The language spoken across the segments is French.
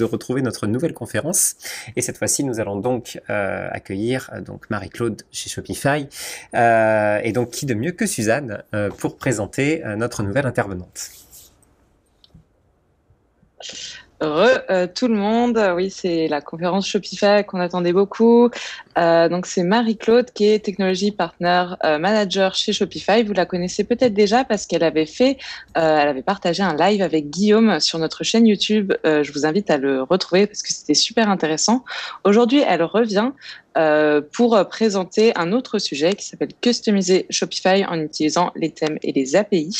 de retrouver notre nouvelle conférence. Et cette fois-ci, nous allons donc accueillir donc Marie-Claude chez Shopify. Et donc, qui de mieux que Suzanne pour présenter notre nouvelle intervenante. Tout le monde, oui, c'est la conférence Shopify qu'on attendait beaucoup. Donc c'est Marie-Claude qui est Technology Partner Manager chez Shopify. Vous la connaissez peut-être déjà parce qu'elle avait elle avait partagé un live avec Guillaume sur notre chaîne YouTube. Je vous invite à le retrouver parce que c'était super intéressant. Aujourd'hui, elle revient pour présenter un autre sujet qui s'appelle Customiser Shopify en utilisant les thèmes et les API.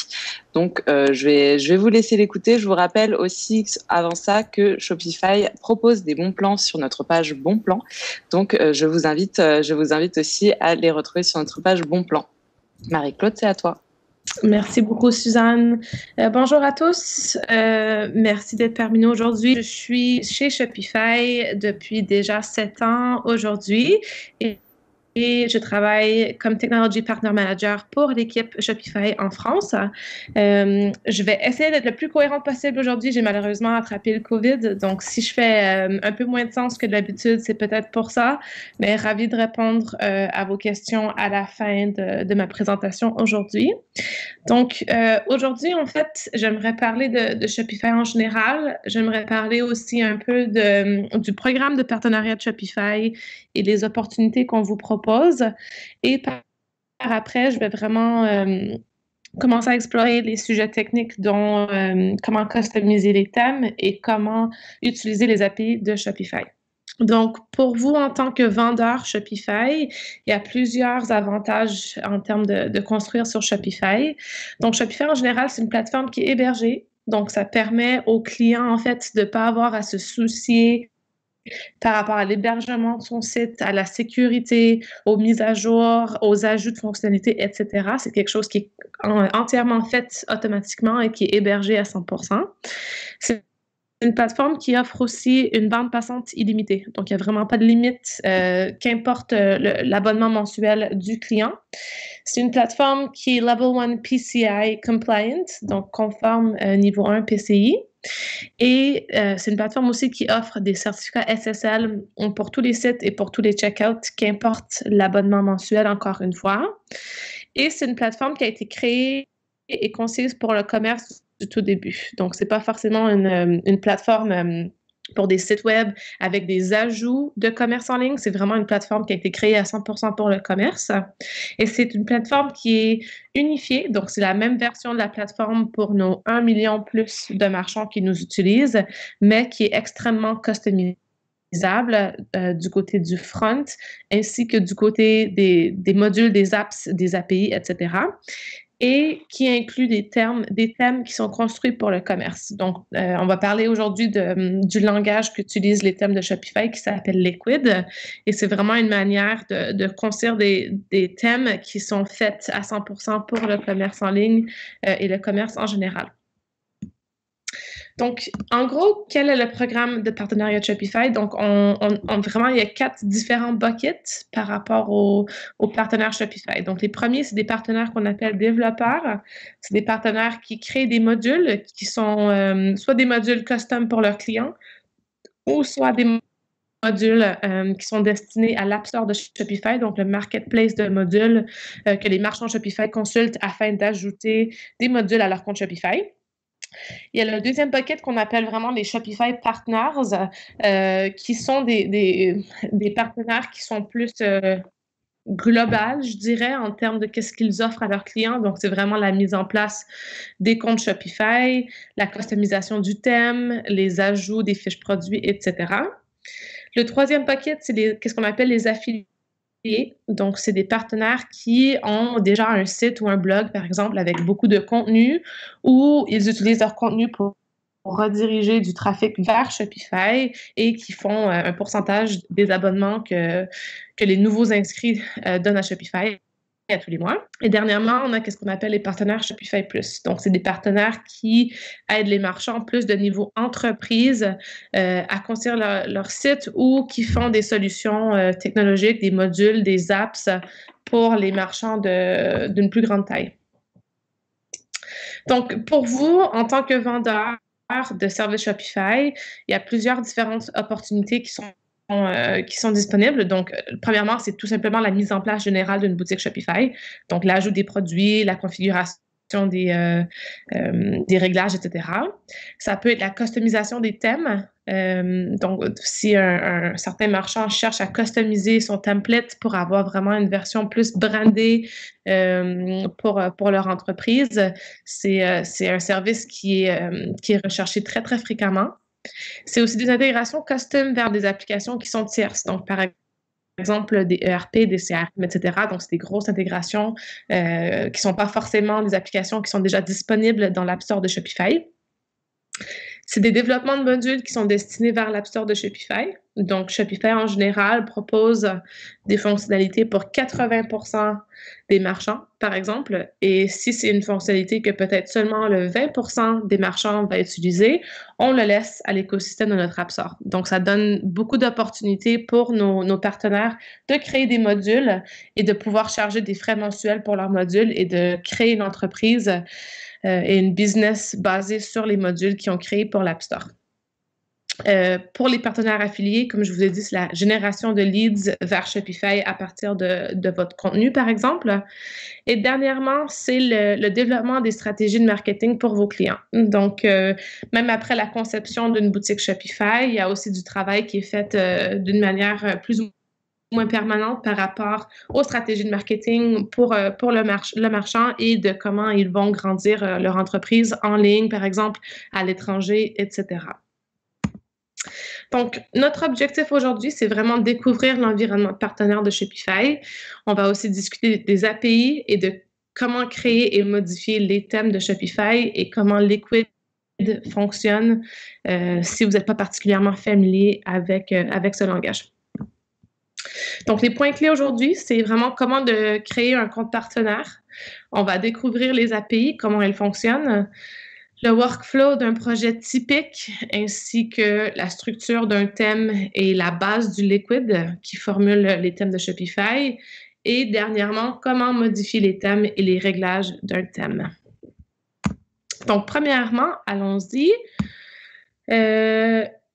Donc, je vais vous laisser l'écouter. Je vous rappelle aussi avant ça que Shopify propose des bons plans sur notre page Bons Plans. Donc, je vous invite aussi à les retrouver sur notre page Bons Plans. Marie-Claude, c'est à toi. Merci beaucoup, Suzanne. Bonjour à tous. Merci d'être parmi nous aujourd'hui. Je suis chez Shopify depuis déjà 7 ans aujourd'hui et je travaille comme Technology Partner Manager pour l'équipe Shopify en France. Je vais essayer d'être le plus cohérent possible aujourd'hui. J'ai malheureusement attrapé le COVID, donc si je fais un peu moins de sens que d'habitude, c'est peut-être pour ça, mais ravie de répondre à vos questions à la fin de ma présentation aujourd'hui. Donc, aujourd'hui, en fait, j'aimerais parler de Shopify en général. J'aimerais parler aussi un peu du programme de partenariat de Shopify et les opportunités qu'on vous propose. Et par après, je vais vraiment commencer à explorer les sujets techniques dont comment customiser les thèmes et comment utiliser les API de Shopify. Donc, pour vous, en tant que vendeur Shopify, il y a plusieurs avantages en termes de construire sur Shopify. Donc, Shopify, en général, c'est une plateforme qui est hébergée. Donc, ça permet aux clients, en fait, de ne pas avoir à se soucier par rapport à l'hébergement de son site, à la sécurité, aux mises à jour, aux ajouts de fonctionnalités, etc. C'est quelque chose qui est entièrement fait automatiquement et qui est hébergé à 100%. C'est une plateforme qui offre aussi une bande passante illimitée. Donc, il n'y a vraiment pas de limite, qu'importe l'abonnement mensuel du client. C'est une plateforme qui est Level 1 PCI compliant, donc conforme niveau 1 PCI. Et c'est une plateforme aussi qui offre des certificats SSL pour tous les sites et pour tous les checkouts, qu'importe l'abonnement mensuel, encore une fois. Et c'est une plateforme qui a été créée et concise pour le commerce du tout début. Donc, c'est pas forcément une plateforme pour des sites web avec des ajouts de commerce en ligne. C'est vraiment une plateforme qui a été créée à 100% pour le commerce. Et c'est une plateforme qui est unifiée. Donc, c'est la même version de la plateforme pour nos 1 million plus de marchands qui nous utilisent, mais qui est extrêmement customisable du côté du front, ainsi que du côté des modules, des apps, des API, etc. Et qui inclut des thèmes qui sont construits pour le commerce. Donc, on va parler aujourd'hui du langage qu'utilisent les thèmes de Shopify qui s'appelle Liquid. Et c'est vraiment une manière de construire des thèmes qui sont faits à 100% pour le commerce en ligne et le commerce en général. Donc, en gros, quel est le programme de partenariat de Shopify? Donc, vraiment, il y a 4 différents buckets par rapport aux partenaires Shopify. Donc, les premiers, c'est des partenaires qu'on appelle développeurs. C'est des partenaires qui créent des modules qui sont soit des modules custom pour leurs clients ou soit des modules qui sont destinés à l'App Store de Shopify, donc le marketplace de modules que les marchands Shopify consultent afin d'ajouter des modules à leur compte Shopify. Il y a le deuxième bucket qu'on appelle vraiment les Shopify Partners, qui sont des partenaires qui sont plus global, je dirais, en termes de qu'est-ce qu'ils offrent à leurs clients. Donc, c'est vraiment la mise en place des comptes Shopify, la customisation du thème, les ajouts des fiches produits, etc. Le troisième bucket, c'est qu'est-ce qu'on appelle les affiliés. Donc, c'est des partenaires qui ont déjà un site ou un blog, par exemple, avec beaucoup de contenu, où ils utilisent leur contenu pour rediriger du trafic vers Shopify et qui font un pourcentage des abonnements que les nouveaux inscrits donnent à Shopify à tous les mois. Et dernièrement, on a ce qu'on appelle les partenaires Shopify Plus. Donc, c'est des partenaires qui aident les marchands plus de niveau entreprise à construire leur site ou qui font des solutions technologiques, des modules, des apps pour les marchands d'une plus grande taille. Donc, pour vous, en tant que vendeur, de services Shopify, il y a plusieurs différentes opportunités qui sont disponibles. Donc, premièrement, c'est tout simplement la mise en place générale d'une boutique Shopify. Donc, l'ajout des produits, la configuration des réglages, etc. Ça peut être la customisation des thèmes. Donc, si un certain marchand cherche à customiser son template pour avoir vraiment une version plus brandée pour leur entreprise, c'est un service qui est recherché très, très fréquemment. C'est aussi des intégrations custom vers des applications qui sont tierces. Donc, par exemple, des ERP, des CRM, etc. Donc, c'est des grosses intégrations qui ne sont pas forcément des applications qui sont déjà disponibles dans l'App Store de Shopify. C'est des développements de modules qui sont destinés vers l'App Store de Shopify. Donc, Shopify, en général, propose des fonctionnalités pour 80% des marchands, par exemple. Et si c'est une fonctionnalité que peut-être seulement le 20% des marchands va utiliser, on le laisse à l'écosystème de notre App Store. Donc, ça donne beaucoup d'opportunités pour nos partenaires de créer des modules et de pouvoir charger des frais mensuels pour leurs modules et de créer une entreprise et une business basée sur les modules qu'ils ont créés pour l'App Store. Pour les partenaires affiliés, comme je vous ai dit, c'est la génération de leads vers Shopify à partir de votre contenu, par exemple. Et dernièrement, c'est le développement des stratégies de marketing pour vos clients. Donc, même après la conception d'une boutique Shopify, il y a aussi du travail qui est fait d'une manière plus ou moins permanente par rapport aux stratégies de marketing pour le marchand et de comment ils vont grandir leur entreprise en ligne, par exemple, à l'étranger, etc. Donc, notre objectif aujourd'hui, c'est vraiment de découvrir l'environnement de partenaire de Shopify. On va aussi discuter des API et de comment créer et modifier les thèmes de Shopify et comment Liquid fonctionne si vous n'êtes pas particulièrement familier avec ce langage. Donc, les points clés aujourd'hui, c'est vraiment comment de créer un compte partenaire. On va découvrir les API, comment elles fonctionnent, le workflow d'un projet typique, ainsi que la structure d'un thème et la base du Liquid qui formule les thèmes de Shopify. Et dernièrement, comment modifier les thèmes et les réglages d'un thème. Donc, premièrement, allons-y.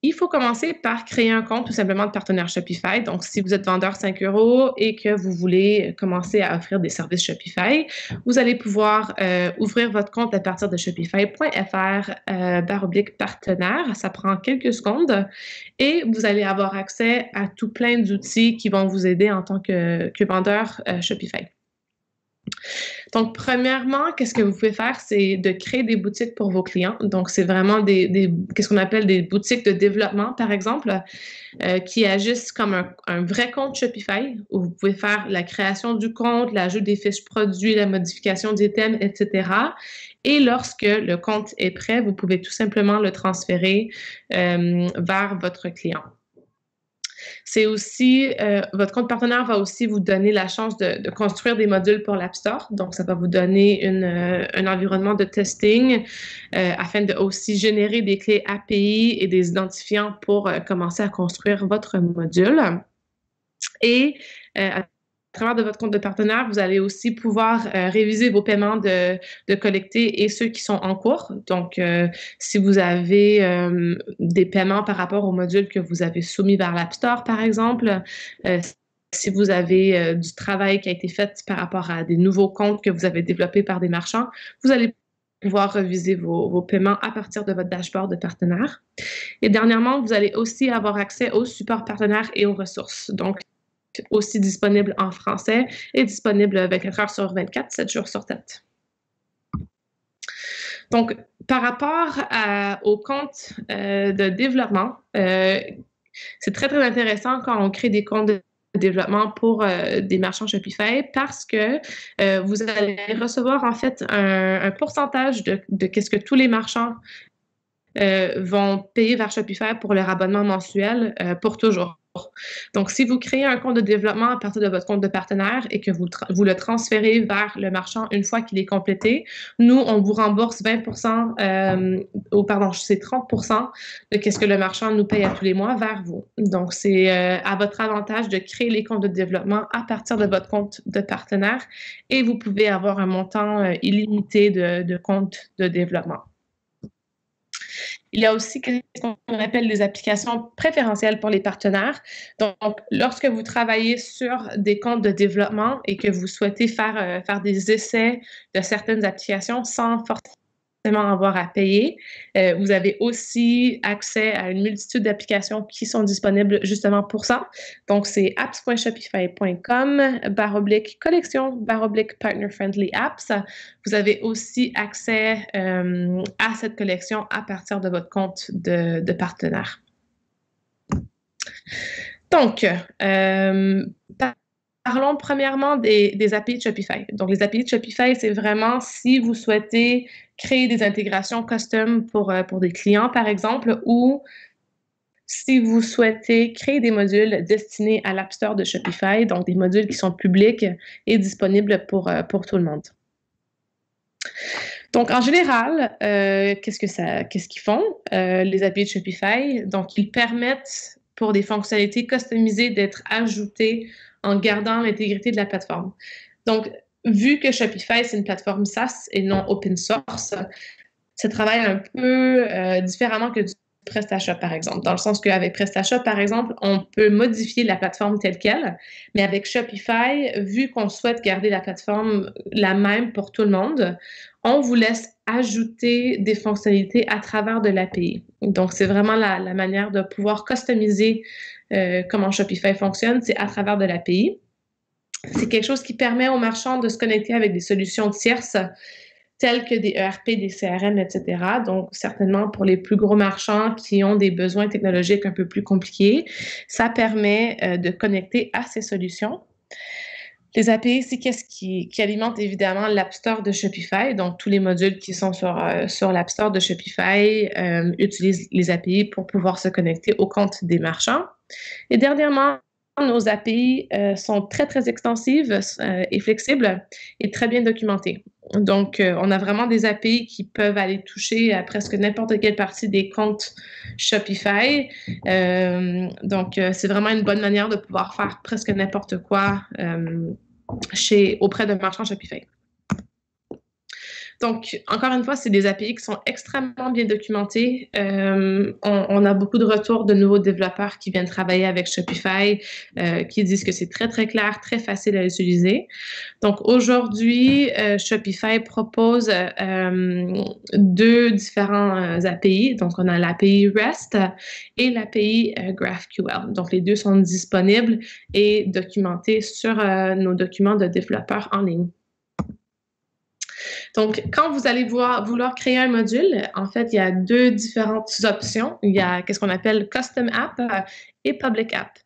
Il faut commencer par créer un compte tout simplement de partenaire Shopify. Donc, si vous êtes vendeur 5 € et que vous voulez commencer à offrir des services Shopify, vous allez pouvoir ouvrir votre compte à partir de shopify.fr/partenaire. Ça prend quelques secondes et vous allez avoir accès à tout plein d'outils qui vont vous aider en tant que vendeur Shopify. Donc, premièrement, qu'est-ce que vous pouvez faire? C'est de créer des boutiques pour vos clients. Donc, c'est vraiment qu'est-ce qu'on appelle des boutiques de développement, par exemple, qui agissent comme un vrai compte Shopify, où vous pouvez faire la création du compte, l'ajout des fiches produits, la modification des thèmes, etc. Et lorsque le compte est prêt, vous pouvez tout simplement le transférer vers votre client. C'est aussi, votre compte partenaire va aussi vous donner la chance de construire des modules pour l'App Store. Donc, ça va vous donner un environnement de testing afin de aussi générer des clés API et des identifiants pour commencer à construire votre module. Et à travers de votre compte de partenaire, vous allez aussi pouvoir réviser vos paiements de collectés et ceux qui sont en cours. Donc, si vous avez des paiements par rapport au module que vous avez soumis vers l'App Store, par exemple, si vous avez du travail qui a été fait par rapport à des nouveaux comptes que vous avez développés par des marchands, vous allez pouvoir reviser vos paiements à partir de votre dashboard de partenaire. Et dernièrement, vous allez aussi avoir accès au support partenaire et aux ressources. Donc, aussi disponible en français et disponible 24 heures sur 24, 7 jours sur 7. Donc, par rapport au compte de développement, c'est très, très intéressant quand on crée des comptes de développement pour des marchands Shopify parce que vous allez recevoir en fait un pourcentage de qu'est-ce que tous les marchands vont payer vers Shopify pour leur abonnement mensuel pour toujours. Donc, si vous créez un compte de développement à partir de votre compte de partenaire et que vous le transférez vers le marchand une fois qu'il est complété, nous, on vous rembourse 20%, c'est 30% de ce que le marchand nous paye à tous les mois vers vous. Donc, c'est à votre avantage de créer les comptes de développement à partir de votre compte de partenaire et vous pouvez avoir un montant illimité de comptes de développement. Il y a aussi ce qu'on appelle des applications préférentielles pour les partenaires. Donc, lorsque vous travaillez sur des comptes de développement et que vous souhaitez faire des essais de certaines applications sans forcément avoir à payer, vous avez aussi accès à une multitude d'applications qui sont disponibles justement pour ça. Donc, c'est apps.shopify.com/collection/partner-friendly apps. Vous avez aussi accès à cette collection à partir de votre compte de partenaire. Donc, parlons premièrement des API de Shopify. Donc, les API de Shopify, c'est vraiment si vous souhaitez créer des intégrations custom pour des clients, par exemple, ou si vous souhaitez créer des modules destinés à l'App Store de Shopify, donc des modules qui sont publics et disponibles pour tout le monde. Donc, en général, qu'est-ce qu'ils font, les API de Shopify? Donc, ils permettent pour des fonctionnalités customisées d'être ajoutées en gardant l'intégrité de la plateforme. Donc, vu que Shopify, c'est une plateforme SaaS et non open source, ça travaille un peu différemment que du PrestaShop, par exemple. Dans le sens qu'avec PrestaShop, par exemple, on peut modifier la plateforme telle qu'elle, mais avec Shopify, vu qu'on souhaite garder la plateforme la même pour tout le monde, on vous laisse ajouter des fonctionnalités à travers de l'API. Donc, c'est vraiment la manière de pouvoir customiser comment Shopify fonctionne, c'est à travers de l'API. C'est quelque chose qui permet aux marchands de se connecter avec des solutions tierces telles que des ERP, des CRM, etc. Donc, certainement pour les plus gros marchands qui ont des besoins technologiques un peu plus compliqués, ça permet de connecter à ces solutions. Les API, c'est qu'est-ce qui alimente évidemment l'App Store de Shopify. Donc, tous les modules qui sont sur l'App Store de Shopify utilisent les API pour pouvoir se connecter au compte des marchands. Et dernièrement, nos API sont très, très extensives et flexibles et très bien documentées. Donc, on a vraiment des API qui peuvent aller toucher à presque n'importe quelle partie des comptes Shopify. Donc, c'est vraiment une bonne manière de pouvoir faire presque n'importe quoi auprès d'un marchand Shopify. Donc, encore une fois, c'est des API qui sont extrêmement bien documentées. On a beaucoup de retours de nouveaux développeurs qui viennent travailler avec Shopify, qui disent que c'est très, très clair, très facile à utiliser. Donc, aujourd'hui, Shopify propose deux différents API. Donc, on a l'API REST et l'API GraphQL. Donc, les deux sont disponibles et documentés sur nos documents de développeurs en ligne. Donc, quand vous allez vouloir créer un module, en fait, il y a deux différentes options. Il y a ce qu'on appelle Custom App et Public App.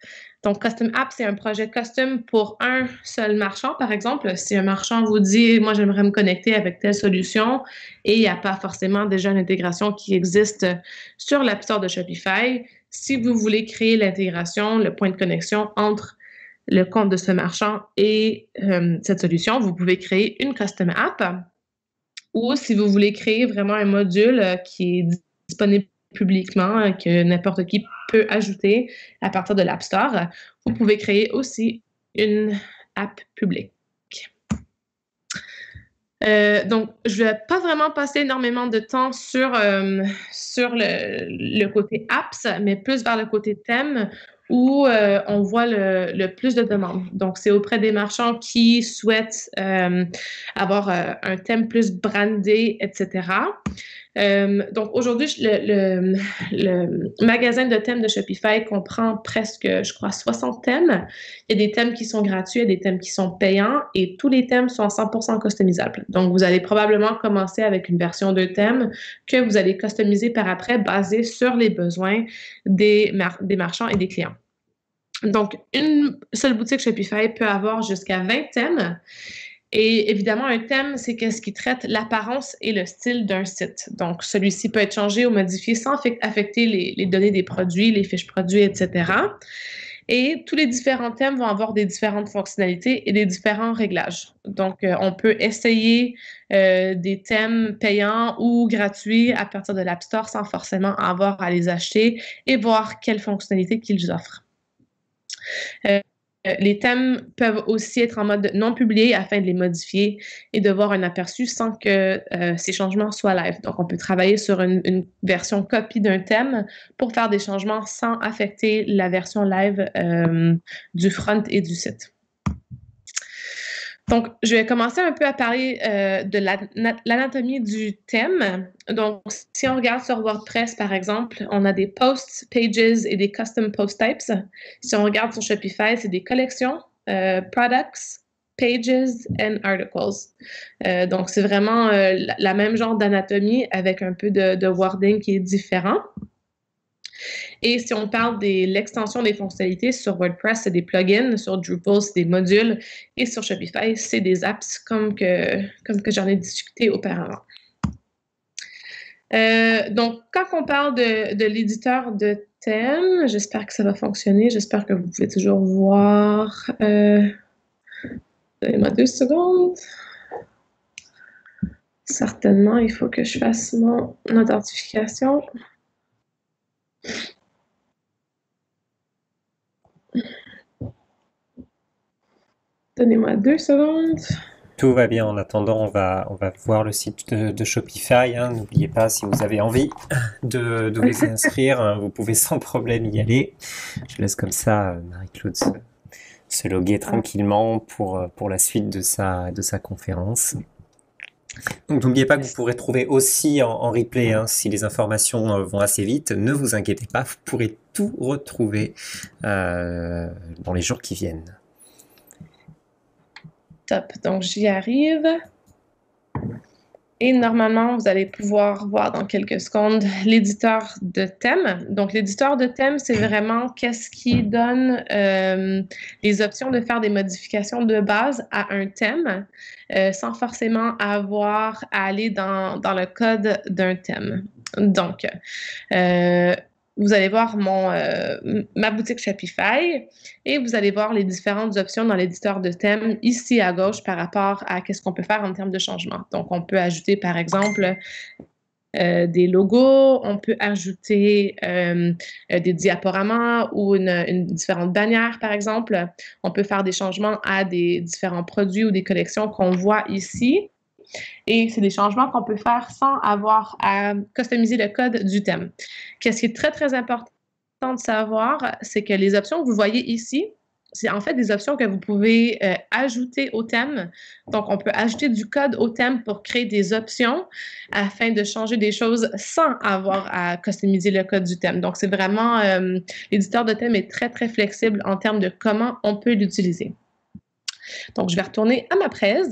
Donc, Custom App, c'est un projet custom pour un seul marchand, par exemple. Si un marchand vous dit « Moi, j'aimerais me connecter avec telle solution » et il n'y a pas forcément déjà une intégration qui existe sur l'App Store de Shopify, si vous voulez créer l'intégration, le point de connexion entre le compte de ce marchand et cette solution, vous pouvez créer une Custom App. Ou si vous voulez créer vraiment un module qui est disponible publiquement, que n'importe qui peut ajouter à partir de l'App Store, vous pouvez créer aussi une app publique. Donc, je ne vais pas vraiment passer énormément de temps sur le côté apps, mais plus vers le côté thème, où on voit le plus de demandes. Donc, c'est auprès des marchands qui souhaitent avoir un thème plus brandé, etc. Donc, aujourd'hui, le magasin de thèmes de Shopify comprend presque, je crois, 60 thèmes. Il y a des thèmes qui sont gratuits, il y a des thèmes qui sont payants et tous les thèmes sont 100% customisables. Donc, vous allez probablement commencer avec une version de thème que vous allez customiser par après basée sur les besoins des marchands et des clients. Donc, une seule boutique Shopify peut avoir jusqu'à 20 thèmes. Et évidemment, un thème, c'est ce qui traite l'apparence et le style d'un site. Donc, celui-ci peut être changé ou modifié sans affecter les données des produits, les fiches produits, etc. Et tous les différents thèmes vont avoir des différentes fonctionnalités et des différents réglages. Donc, on peut essayer des thèmes payants ou gratuits à partir de l'App Store sans forcément avoir à les acheter et voir quelles fonctionnalités qu'ils offrent. les thèmes peuvent aussi être en mode non publié afin de les modifier et de voir un aperçu sans que ces changements soient live. Donc, on peut travailler sur une version copie d'un thème pour faire des changements sans affecter la version live du front et du site. Donc, je vais commencer un peu à parler de l'anatomie du thème. Donc, si on regarde sur WordPress, par exemple, on a des posts, pages et des custom post types. Si on regarde sur Shopify, c'est des collections, products, pages and articles. Donc, c'est vraiment la même genre d'anatomie avec un peu de wording qui est différent. Et si on parle de l'extension des fonctionnalités, sur WordPress, c'est des plugins, sur Drupal, c'est des modules, et sur Shopify, c'est des apps comme que j'en ai discuté auparavant. Donc, quand on parle de l'éditeur de thème, j'espère que ça va fonctionner, j'espère que vous pouvez toujours voir. Donnez-moi 2 secondes. Certainement, il faut que je fasse mon authentification. Donnez-moi 2 secondes. Tout va bien. En attendant, on va voir le site de Shopify. Hein. N'oubliez pas, si vous avez envie de vous inscrire, hein, vous pouvez sans problème y aller. Je laisse comme ça Marie-Claude se loguer tranquillement pour la suite de sa conférence. Donc n'oubliez pas que vous pourrez trouver aussi en replay, hein, si les informations vont assez vite, ne vous inquiétez pas, vous pourrez tout retrouver dans les jours qui viennent. Top, donc j'y arrive. Et normalement, vous allez pouvoir voir dans quelques secondes l'éditeur de thème. Donc, l'éditeur de thème, c'est vraiment qu'est-ce qui donne les options de faire des modifications de base à un thème sans forcément avoir à aller dans le code d'un thème. Donc, vous allez voir ma boutique Shopify et vous allez voir les différentes options dans l'éditeur de thème ici à gauche par rapport à qu'est-ce qu'on peut faire en termes de changement. Donc, on peut ajouter, par exemple, des logos, on peut ajouter des diaporamas ou une différente bannière, par exemple. On peut faire des changements à des différents produits ou des collections qu'on voit ici. Et c'est des changements qu'on peut faire sans avoir à customiser le code du thème. Qu'est-ce qui est très, très important de savoir, c'est que les options que vous voyez ici, c'est en fait des options que vous pouvez ajouter au thème. Donc, on peut ajouter du code au thème pour créer des options afin de changer des choses sans avoir à customiser le code du thème. Donc, c'est vraiment, l'éditeur de thème est très, très flexible en termes de comment on peut l'utiliser. Donc, je vais retourner à ma presse.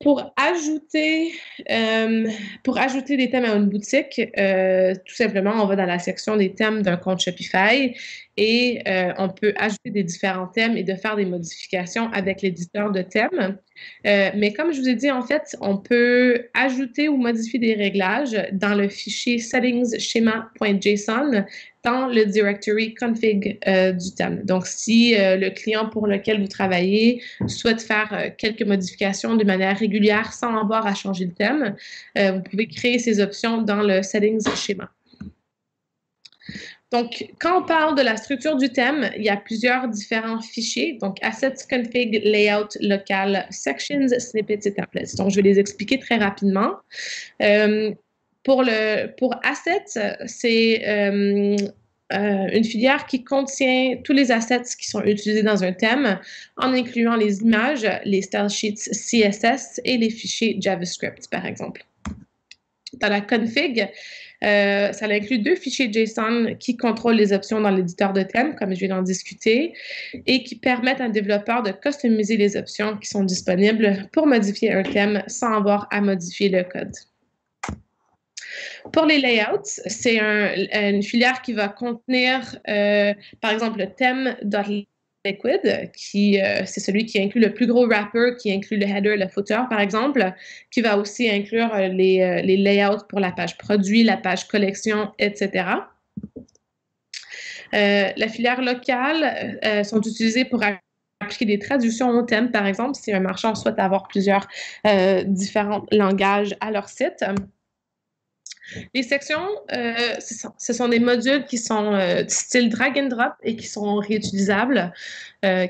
Pour ajouter des thèmes à une boutique, tout simplement, on va dans la section des thèmes d'un compte Shopify et on peut ajouter des différents thèmes et de faire des modifications avec l'éditeur de thèmes. Mais comme je vous ai dit, en fait, on peut ajouter ou modifier des réglages dans le fichier settings-schema.json dans le directory config du thème. Donc, si le client pour lequel vous travaillez souhaite faire quelques modifications de manière régulière sans avoir à changer le thème, vous pouvez créer ces options dans le settings schéma. Donc, quand on parle de la structure du thème, il y a plusieurs différents fichiers. Donc, assets, config, layout, local, sections, snippets et templates. Donc, je vais les expliquer très rapidement. Pour assets, c'est une filière qui contient tous les assets qui sont utilisés dans un thème, en incluant les images, les style sheets CSS et les fichiers JavaScript, par exemple. Dans la config, ça inclut 2 fichiers JSON qui contrôlent les options dans l'éditeur de thème, comme je viens d'en discuter, et qui permettent à un développeur de customiser les options qui sont disponibles pour modifier un thème sans avoir à modifier le code. Pour les layouts, c'est une filière qui va contenir, par exemple, le thème.liquid, qui c'est celui qui inclut le plus gros wrapper, qui inclut le header, le footer, par exemple, qui va aussi inclure les layouts pour la page produit, la page collection, etc. La filière locale sont utilisées pour appliquer des traductions au thème, par exemple, si un marchand souhaite avoir plusieurs différents langages à leur site. Les sections, ce sont des modules qui sont du style drag and drop et qui sont réutilisables,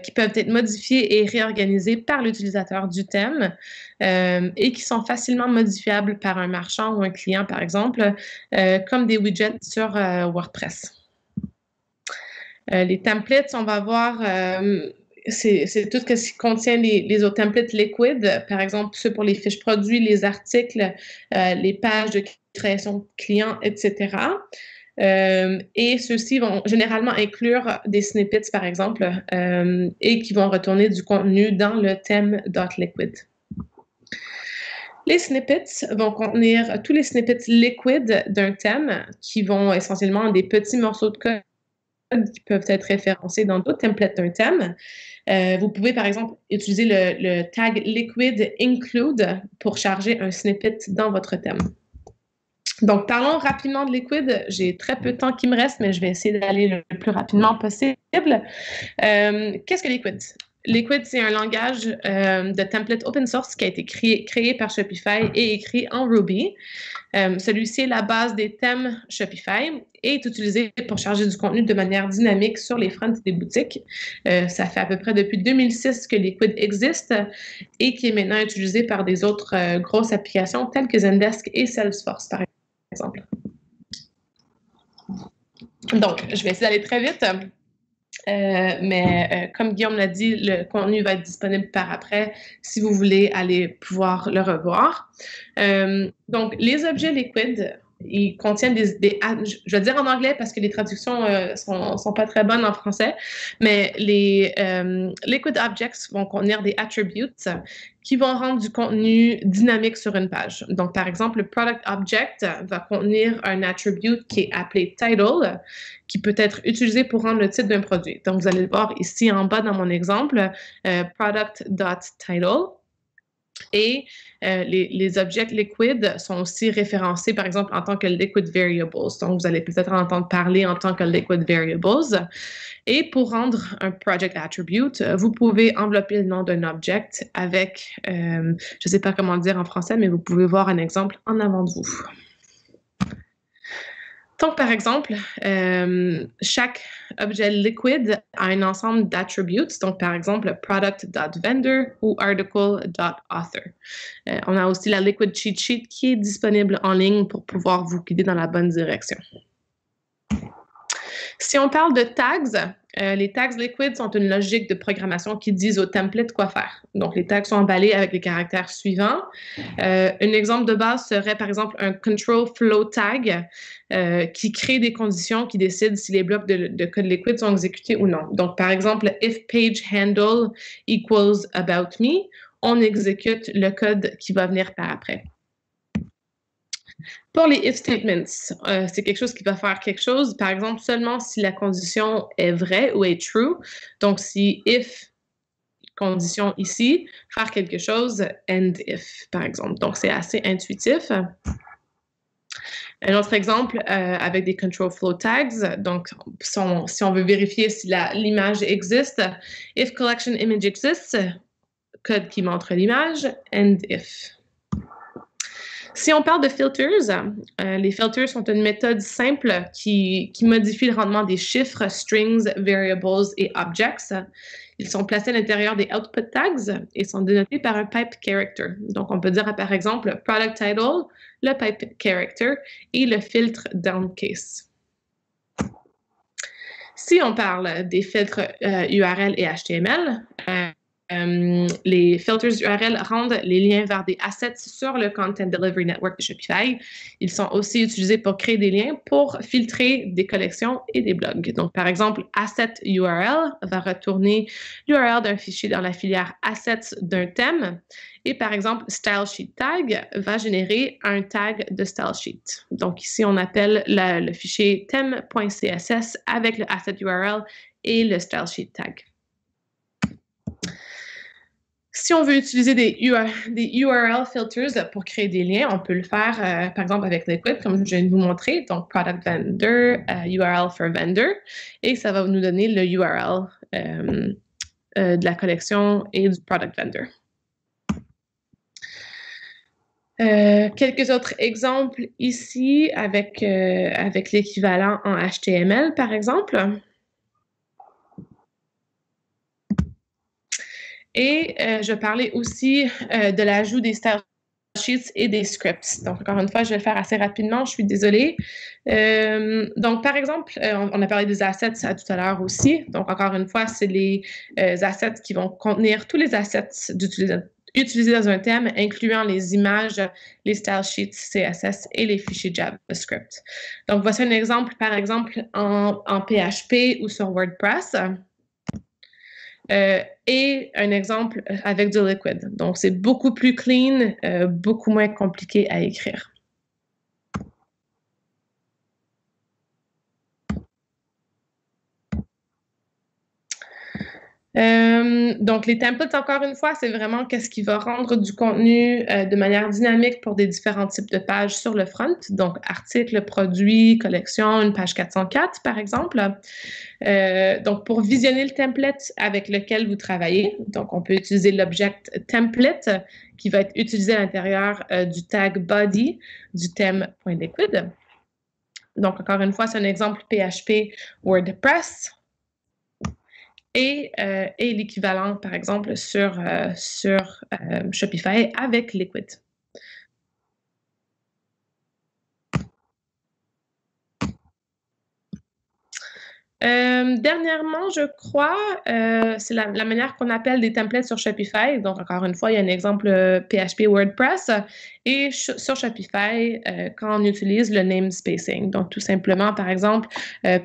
qui peuvent être modifiés et réorganisés par l'utilisateur du thème et qui sont facilement modifiables par un marchand ou un client, par exemple, comme des widgets sur WordPress. Les templates, on va voir, c'est tout ce qui contient les autres templates liquides, par exemple ceux pour les fiches produits, les articles, les pages de création de clients, etc. Et ceux-ci vont généralement inclure des snippets, par exemple, et qui vont retourner du contenu dans le thème .liquid. Les snippets vont contenir tous les snippets liquides d'un thème qui vont essentiellement des petits morceaux de code qui peuvent être référencés dans d'autres templates d'un thème. Vous pouvez, par exemple, utiliser le tag liquid include pour charger un snippet dans votre thème. Donc, parlons rapidement de Liquid. J'ai très peu de temps qui me reste, mais je vais essayer d'aller le plus rapidement possible. Qu'est-ce que Liquid? Liquid, c'est un langage de template open source qui a été créé par Shopify et écrit en Ruby. Celui-ci est la base des thèmes Shopify et est utilisé pour charger du contenu de manière dynamique sur les fronts des boutiques. Ça fait à peu près depuis 2006 que Liquid existe et qui est maintenant utilisé par des autres grosses applications telles que Zendesk et Salesforce, par exemple. Donc, je vais essayer d'aller très vite. Mais comme Guillaume l'a dit, le contenu va être disponible par après si vous voulez aller pouvoir le revoir. Donc, les objets Liquid, ils contiennent je vais dire en anglais parce que les traductions sont pas très bonnes en français, mais les Liquid Objects vont contenir des attributes qui vont rendre du contenu dynamique sur une page. Donc, par exemple, le Product Object va contenir un attribute qui est appelé Title, qui peut être utilisé pour rendre le titre d'un produit. Donc, vous allez le voir ici en bas dans mon exemple, product.title. Et les objets liquid sont aussi référencés, par exemple, en tant que liquid variables. Donc, vous allez peut-être en entendre parler en tant que liquid variables. Et pour rendre un project attribute, vous pouvez envelopper le nom d'un object avec, je ne sais pas comment le dire en français, mais vous pouvez voir un exemple en avant de vous. Donc, par exemple, chaque objet liquid a un ensemble d'attributes. Donc, par exemple, product.vendor ou article.author. On a aussi la liquid cheat sheet qui est disponible en ligne pour pouvoir vous guider dans la bonne direction. Si on parle de tags, les tags liquid sont une logique de programmation qui disent au template quoi faire. Donc, les tags sont emballés avec les caractères suivants. Un exemple de base serait, par exemple, un control flow tag qui crée des conditions qui décident si les blocs de code liquid sont exécutés ou non. Donc, par exemple, if page handle equals about me, on exécute le code qui va venir par après. Pour les if statements, c'est quelque chose qui va faire quelque chose, par exemple, seulement si la condition est vraie ou est true. Donc, si if, condition ici, faire quelque chose, end if, par exemple. Donc, c'est assez intuitif. Un autre exemple avec des control flow tags. Donc, si on veut vérifier si l'image existe, if collection image exists, code qui montre l'image, end if. Si on parle de filters, les filters sont une méthode simple qui modifie le rendement des chiffres, strings, variables et objects. Ils sont placés à l'intérieur des output tags et sont dénotés par un pipe character. Donc, on peut dire par exemple product title, le pipe character et le filtre downcase. Si on parle des filtres URL et HTML, les filters URL rendent les liens vers des assets sur le Content Delivery Network de Shopify. Ils sont aussi utilisés pour créer des liens pour filtrer des collections et des blogs. Donc, par exemple, asset URL va retourner l'URL d'un fichier dans la filière assets d'un thème. Et par exemple, style sheet tag va générer un tag de style sheet. Donc, ici, on appelle le fichier theme.css avec le asset URL et le style sheet tag. Si on veut utiliser des URL filters pour créer des liens, on peut le faire, par exemple, avec Liquid, comme je viens de vous montrer. Donc, product vendor, URL for vendor. Et ça va nous donner le URL de la collection et du product vendor. Quelques autres exemples ici avec l'équivalent en HTML, par exemple. Et je parlais aussi de l'ajout des style sheets et des scripts. Donc, encore une fois, je vais le faire assez rapidement, je suis désolée. Donc, par exemple, on a parlé des assets tout à l'heure aussi. Donc, encore une fois, c'est les assets qui vont contenir tous les assets utilisés dans un thème, incluant les images, les style sheets CSS et les fichiers JavaScript. Donc, voici un exemple, par exemple, en PHP ou sur WordPress. Et un exemple avec du Liquid. Donc, c'est beaucoup plus clean, beaucoup moins compliqué à écrire. Donc, les templates, encore une fois, c'est vraiment qu'est-ce qui va rendre du contenu de manière dynamique pour des différents types de pages sur le front. Donc, articles, produits, collection, une page 404, par exemple. Donc, pour visionner le template avec lequel vous travaillez, donc on peut utiliser l'object template qui va être utilisé à l'intérieur du tag body du thème .liquid. Donc, encore une fois, c'est un exemple PHP WordPress. Et l'équivalent, par exemple, sur Shopify avec Liquid. Dernièrement, je crois, c'est la manière qu'on appelle des templates sur Shopify. Donc, encore une fois, il y a un exemple PHP WordPress. Et sur Shopify, quand on utilise le namespacing. Donc, tout simplement, par exemple,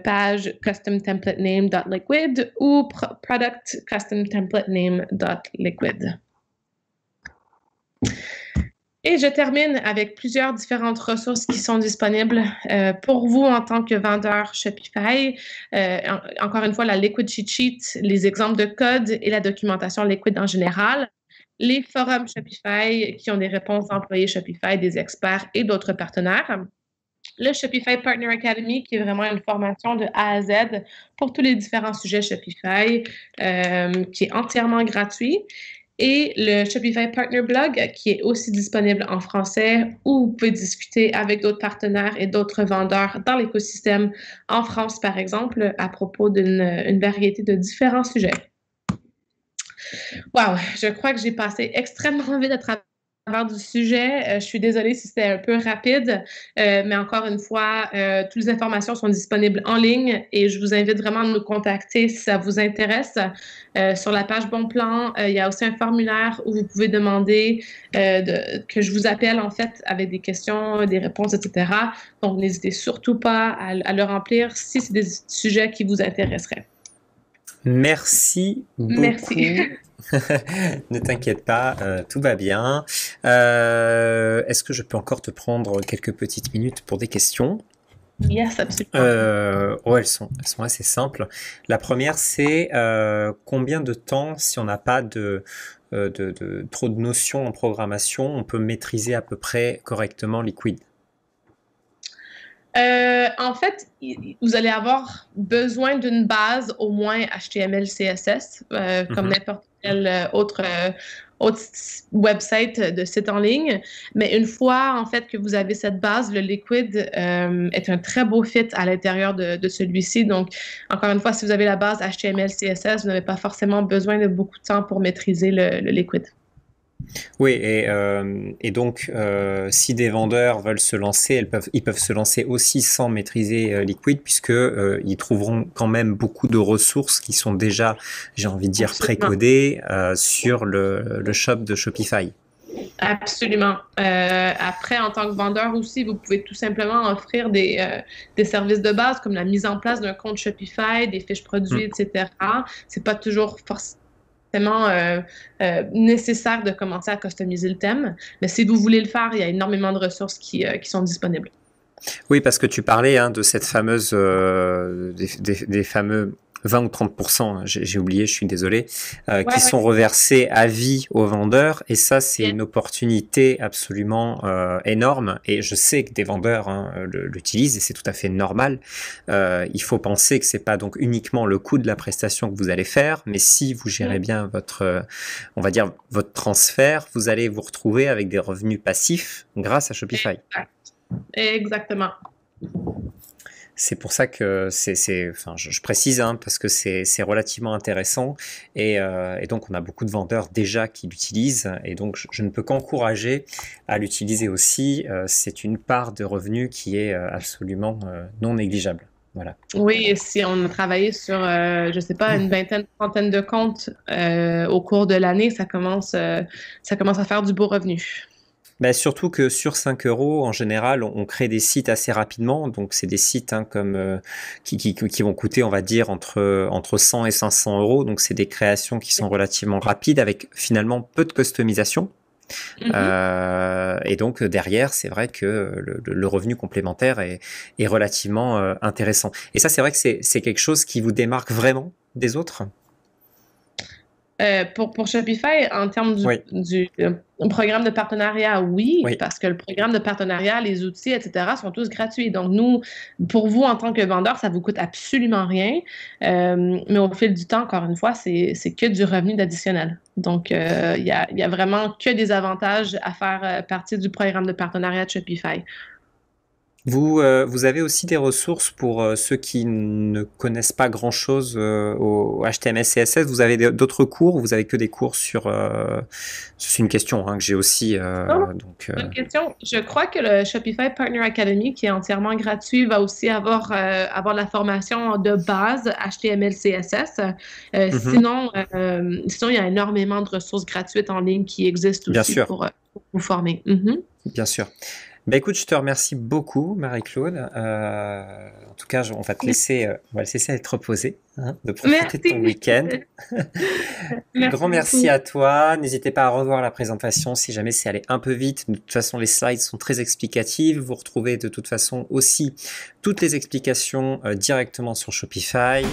page custom template name.liquid ou product custom template name.liquid. Et je termine avec plusieurs différentes ressources qui sont disponibles pour vous en tant que vendeur Shopify. Encore une fois, la Liquid Cheat Sheet, les exemples de code et la documentation Liquid en général. Les forums Shopify qui ont des réponses d'employés Shopify, des experts et d'autres partenaires. Le Shopify Partner Academy, qui est vraiment une formation de A à Z pour tous les différents sujets Shopify, qui est entièrement gratuit. Et le Shopify Partner Blog, qui est aussi disponible en français, où vous pouvez discuter avec d'autres partenaires et d'autres vendeurs dans l'écosystème en France, par exemple, à propos d'une variété de différents sujets. Wow, je crois que j'ai passé extrêmement vite à travers du sujet. Je suis désolée si c'était un peu rapide, mais encore une fois, toutes les informations sont disponibles en ligne et je vous invite vraiment à nous contacter si ça vous intéresse. Sur la page Bon Plan, il y a aussi un formulaire où vous pouvez demander que je vous appelle en fait avec des questions, des réponses, etc. Donc, n'hésitez surtout pas à le remplir si c'est des sujets qui vous intéresseraient. Merci beaucoup. Merci. Ne t'inquiète pas, tout va bien. Est-ce que je peux encore te prendre quelques petites minutes pour des questions? Yes, absolument. Ouais, elles sont assez simples. La première, c'est combien de temps, si on n'a pas trop de notions en programmation, on peut maîtriser à peu près correctement Liquid? En fait, vous allez avoir besoin d'une base au moins HTML, CSS, comme n'importe quel autre website de site en ligne. Mais une fois, en fait, que vous avez cette base, le Liquid est un très beau fit à l'intérieur de celui-ci. Donc, encore une fois, si vous avez la base HTML, CSS, vous n'avez pas forcément besoin de beaucoup de temps pour maîtriser le Liquid. Oui, et donc, si des vendeurs veulent se lancer, ils peuvent se lancer aussi sans maîtriser Liquid, puisque ils trouveront quand même beaucoup de ressources qui sont déjà, j'ai envie de dire, précodées sur le shop de Shopify. Absolument. Après, en tant que vendeur aussi, vous pouvez tout simplement offrir des services de base comme la mise en place d'un compte Shopify, des fiches produits, etc. C'est pas toujours forcément nécessaire de commencer à customiser le thème. Mais si vous voulez le faire, il y a énormément de ressources qui sont disponibles. Oui, parce que tu parlais de cette fameuse, des fameux 20 ou 30%, j'ai oublié, je suis désolé, qui sont reversés à vie aux vendeurs. Et ça, c'est une opportunité absolument énorme. Et je sais que des vendeurs l'utilisent et c'est tout à fait normal. Il faut penser que c'est pas donc uniquement le coût de la prestation que vous allez faire, mais si vous gérez bien votre, on va dire, votre transfert, vous allez vous retrouver avec des revenus passifs grâce à Shopify. Exactement. C'est pour ça que enfin, je précise parce que c'est relativement intéressant et donc on a beaucoup de vendeurs déjà qui l'utilisent et donc je ne peux qu'encourager à l'utiliser aussi. C'est une part de revenus qui est absolument non négligeable. Voilà. Oui, et si on a travaillé sur, je sais pas, une vingtaine, trentaine de comptes au cours de l'année, ça commence à faire du beau revenu. Ben surtout que sur 5 euros, en général, on crée des sites assez rapidement. Donc, c'est des sites comme qui vont coûter, on va dire, entre 100 et 500 euros. Donc, c'est des créations qui sont relativement rapides avec finalement peu de customisation. Et donc, derrière, c'est vrai que le revenu complémentaire est relativement intéressant. Et ça, c'est vrai que c'est quelque chose qui vous démarque vraiment des autres. Pour Shopify, en termes du programme de partenariat, oui, parce que le programme de partenariat, les outils, etc., sont tous gratuits. Donc, nous, pour vous, en tant que vendeur, ça vous coûte absolument rien. Mais au fil du temps, encore une fois, c'est que du revenu additionnel. Donc, il y a vraiment que des avantages à faire partie du programme de partenariat de Shopify. Vous avez aussi des ressources pour ceux qui ne connaissent pas grand-chose au HTML, CSS. Vous avez d'autres cours ou vous avez que des cours sur... C'est une question que j'ai aussi. Une question. Je crois que le Shopify Partner Academy, qui est entièrement gratuit, va aussi avoir la formation de base HTML, CSS. Sinon, il y a énormément de ressources gratuites en ligne qui existent aussi pour vous former. Bien sûr. Ben écoute, je te remercie beaucoup, Marie-Claude. En tout cas, on va te laisser te reposer, de profiter de ton week-end. Grand merci à toi. N'hésitez pas à revoir la présentation si jamais c'est allé un peu vite. De toute façon, les slides sont très explicatives. Vous retrouvez de toute façon aussi toutes les explications directement sur Shopify.